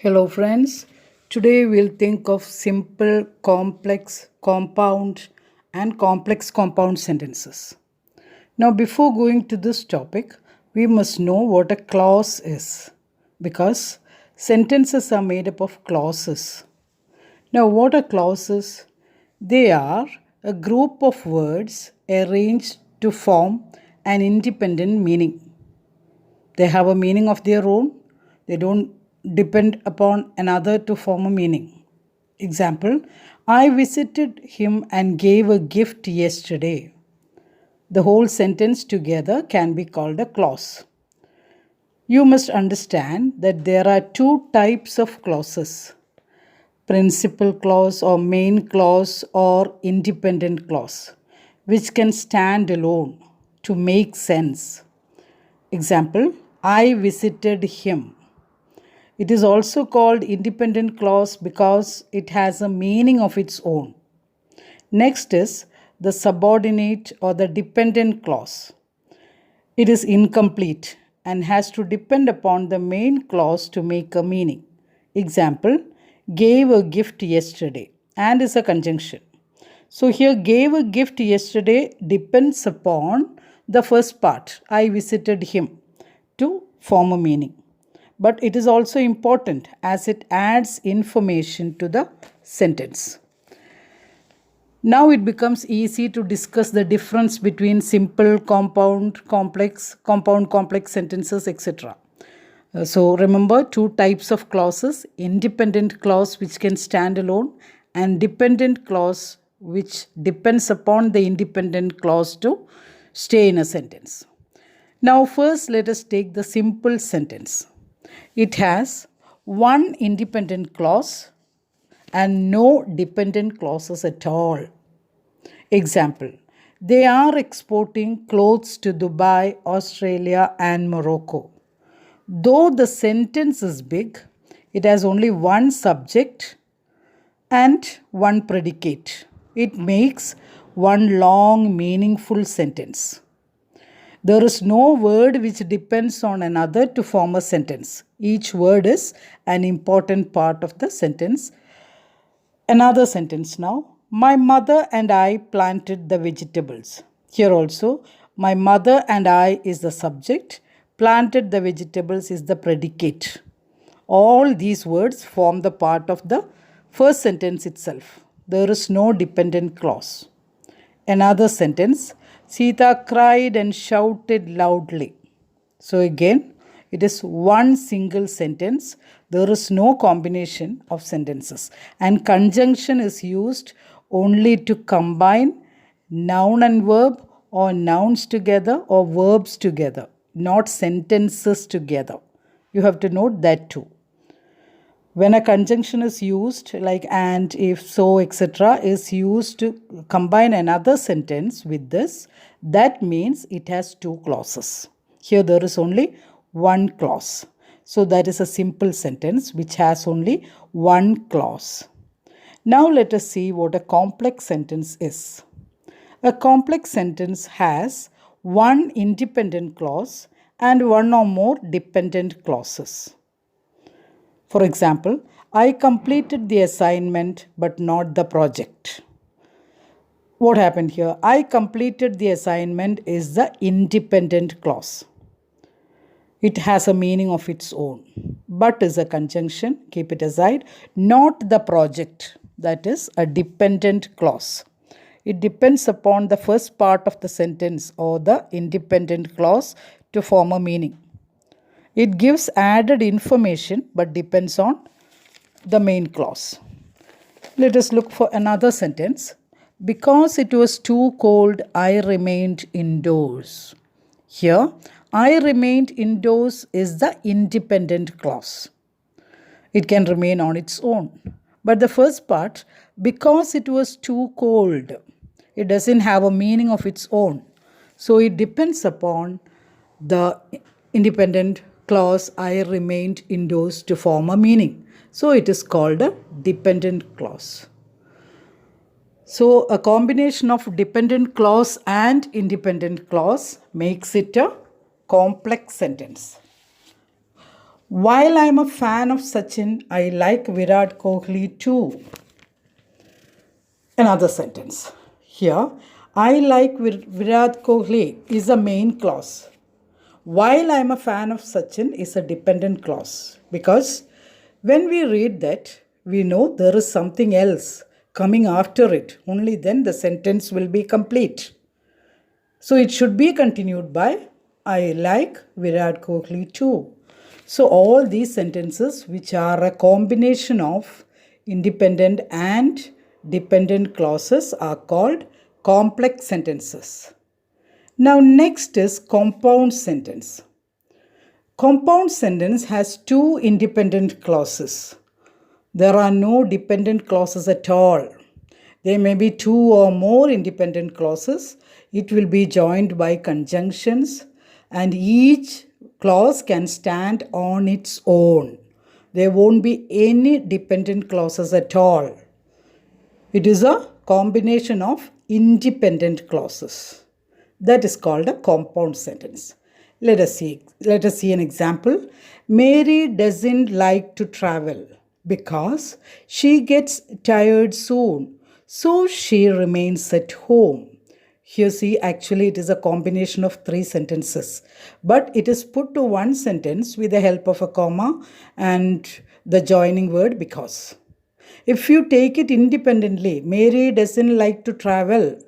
Hello friends, today we'll think of simple, complex, compound and complex compound sentences. Now before going to this topic, we must know what a clause is because sentences are made up of clauses. Now what are clauses? They are a group of words arranged to form an independent meaning. They have a meaning of their own. They don't depend upon another to form a meaning. Example, I visited him and gave a gift yesterday. The whole sentence together can be called a clause. You must understand that there are two types of clauses: principal clause or main clause or independent clause, which can stand alone to make sense. Example, I visited him. It is also called independent clause because it has a meaning of its own. Next is the subordinate or the dependent clause. It is incomplete and has to depend upon the main clause to make a meaning. Example, gave a gift yesterday and is a conjunction. So here gave a gift yesterday depends upon the first part, I visited him, to form a meaning. But it is also important as it adds information to the sentence. Now it becomes easy to discuss the difference between simple, compound, complex sentences, etc. So remember two types of clauses: independent clause which can stand alone and dependent clause which depends upon the independent clause to stay in a sentence. Now first let us take the simple sentence. It has one independent clause and no dependent clauses at all. Example, they are exporting clothes to Dubai, Australia and Morocco. Though the sentence is big, it has only one subject and one predicate. It makes one long, meaningful sentence. There is no word which depends on another to form a sentence. Each word is an important part of the sentence. Another sentence now. My mother and I planted the vegetables. Here also, my mother and I is the subject. Planted the vegetables is the predicate. All these words form the part of the first sentence itself. There is no dependent clause. Another sentence, Seetha cried and shouted loudly. So again, it is one single sentence. There is no combination of sentences. And conjunction is used only to combine noun and verb or nouns together or verbs together, not sentences together. You have to note that too. When a conjunction is used, like and, if, so, etc., is used to combine another sentence with this, that means it has two clauses. Here there is only one clause. So that is a simple sentence which has only one clause. Now let us see what a complex sentence is. A complex sentence has one independent clause and one or more dependent clauses. For example, I completed the assignment but not the project. What happened here? I completed the assignment is the independent clause. It has a meaning of its own. But is a conjunction, keep it aside, not the project. That is a dependent clause. It depends upon the first part of the sentence or the independent clause to form a meaning. It gives added information but depends on the main clause. Let us look for another sentence. Because it was too cold, I remained indoors. Here, I remained indoors is the independent clause. It can remain on its own. But the first part, because it was too cold, it doesn't have a meaning of its own. So it depends upon the independent clause, I remained indoors, to form a meaning. So it is called a dependent clause. So a combination of dependent clause and independent clause makes it a complex sentence. While I'm a fan of Sachin, I like Virat Kohli too. Another sentence. Here, I like Virat Kohli is a main clause. While I'm a fan of Sachin is a dependent clause. Because when we read that, we know there is something else coming after it. Only then the sentence will be complete. So it should be continued by I like Virat Kohli too. So all these sentences, which are a combination of independent and dependent clauses, are called complex sentences. Now next is compound sentence. Compound sentence has two independent clauses. There are no dependent clauses at all. There may be two or more independent clauses. It will be joined by conjunctions, and each clause can stand on its own. There won't be any dependent clauses at all. It is a combination of independent clauses. That is called a compound sentence. Let us see an example. Mary doesn't like to travel because she gets tired soon, so she remains at home. Here see, actually it is a combination of three sentences, but it is put to one sentence with the help of a comma and the joining word because. If you take it independently, Mary doesn't like to travel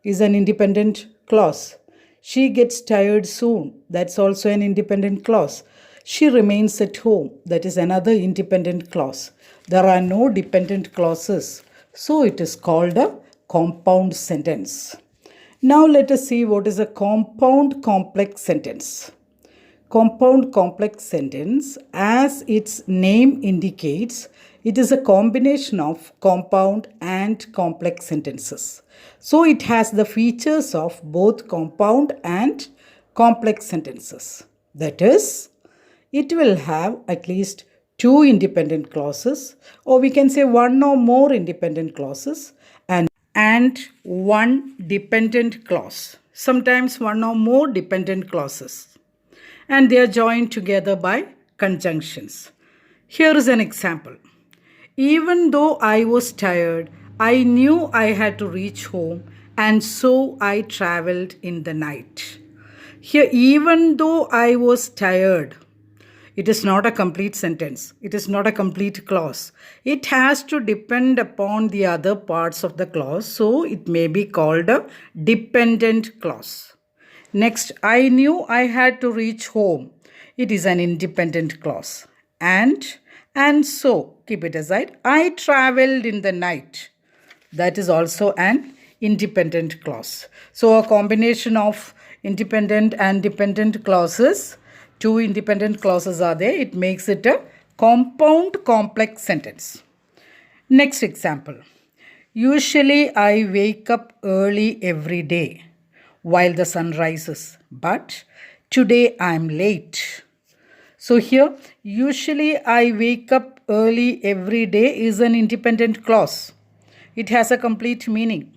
is an independent clause. She gets tired soon. That's also an independent clause. She remains at home. That is another independent clause. There are no dependent clauses. So it is called a compound sentence. Now let us see what is a compound complex sentence. Compound complex sentence, as its name indicates, it is a combination of compound and complex sentences. So it has the features of both compound and complex sentences. That is, it will have at least two independent clauses, or we can say one or more independent clauses, and one dependent clause. Sometimes one or more dependent clauses. And they are joined together by conjunctions. Here is an example. Even though I was tired, I knew I had to reach home, and so I traveled in the night. Here, even though I was tired, it is not a complete sentence. It is not a complete clause. It has to depend upon the other parts of the clause, so it may be called a dependent clause. Next, I knew I had to reach home. It is an independent clause. And so, keep it aside, I traveled in the night. That is also an independent clause. So, a combination of independent and dependent clauses, two independent clauses are there. It makes it a compound complex sentence. Next example. Usually, I wake up early every day while the sun rises, but today I'm late. So here, usually I wake up early every day is an independent clause. It has a complete meaning.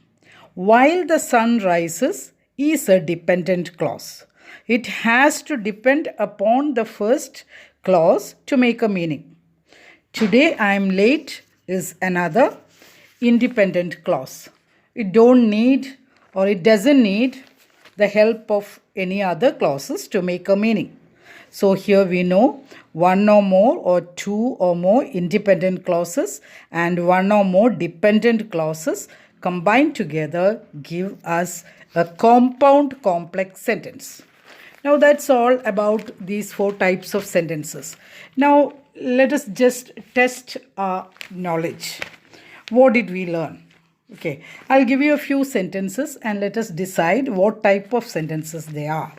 While the sun rises is a dependent clause. It has to depend upon the first clause to make a meaning. Today I'm late is another independent clause. It doesn't need the help of any other clauses to make a meaning. So here we know one or more or two or more independent clauses and one or more dependent clauses combined together give us a compound complex sentence. Now that's all about these four types of sentences. Now let us just test our knowledge. What did we learn? Okay, I'll give you a few sentences and let us decide what type of sentences they are.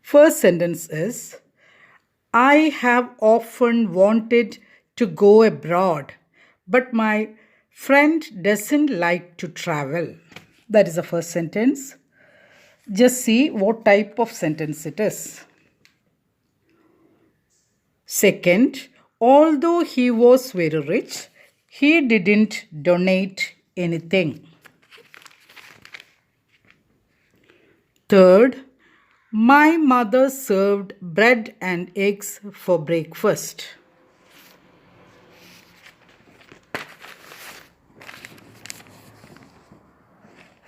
First sentence is, I have often wanted to go abroad, but my friend doesn't like to travel. That is the first sentence. Just see what type of sentence it is. Second, although he was very rich, he didn't donate anything. Third, My mother served bread and eggs for breakfast.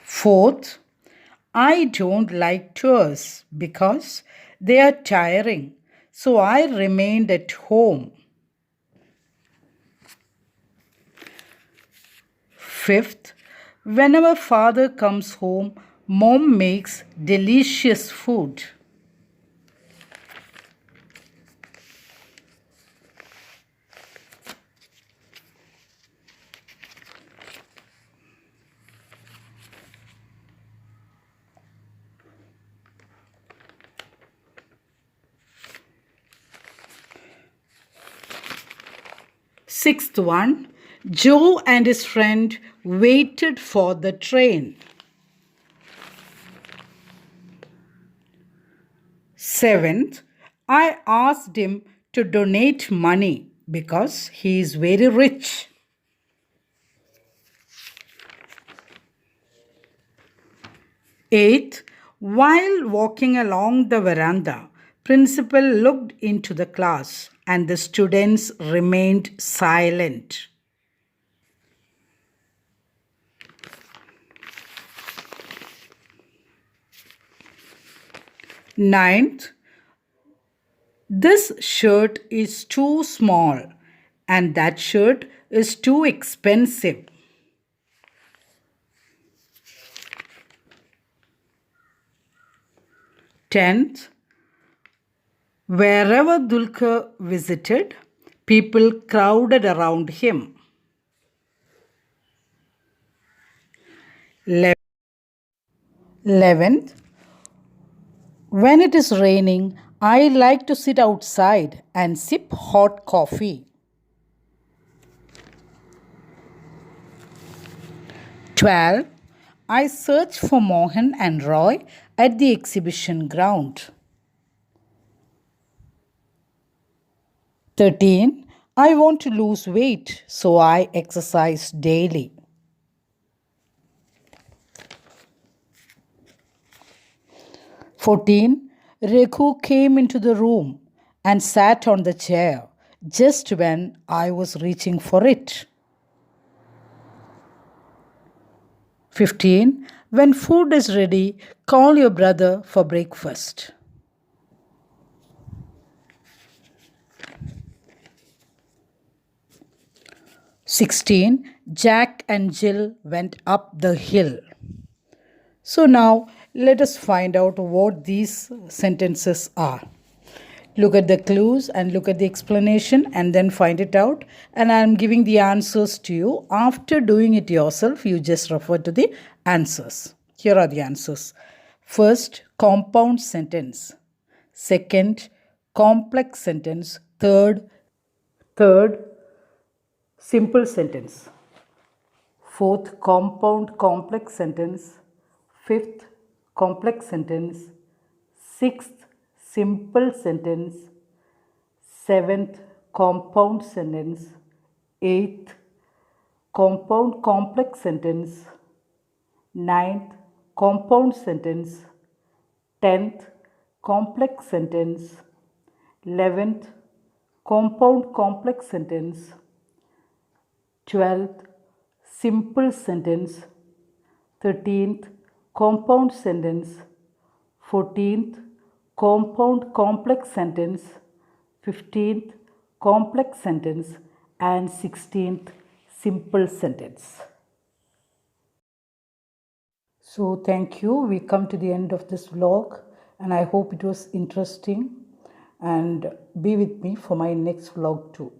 Fourth, I don't like tours because they are tiring, so I remained at home. Fifth, whenever father comes home, mom makes delicious food. Sixth one, Joe and his friend waited for the train. Seventh, I asked him to donate money because he is very rich. Eighth, while walking along the veranda, principal looked into the class and the students remained silent. Ninth, this shirt is too small and that shirt is too expensive. 10th, wherever Dulkar visited, people crowded around him. 11th, when it is raining, I like to sit outside and sip hot coffee. 12. I search for Mohan and Roy at the exhibition ground. 13. I want to lose weight, so I exercise daily. 14. Raghu came into the room and sat on the chair just when I was reaching for it. 15. When food is ready, call your brother for breakfast. 16. Jack and Jill went up the hill. So now let us find out what these sentences are. Look at the clues and look at the explanation and then find it out. And I am giving the answers to you. After doing it yourself, you just refer to the answers. Here are the answers. First, compound sentence. Second, complex sentence. Third, simple sentence. Fourth, compound complex sentence. Fifth, complex sentence. Sixth, simple sentence. Seventh, compound sentence. Eighth, compound complex sentence. Ninth, compound sentence. 10th, complex sentence. 11th, compound complex sentence. 12th, simple sentence. 13th, compound sentence. 14th, compound complex sentence. 15th, complex sentence. And 16th, simple sentence. So thank you. We come to the end of this vlog and I hope it was interesting, and be with me for my next vlog too.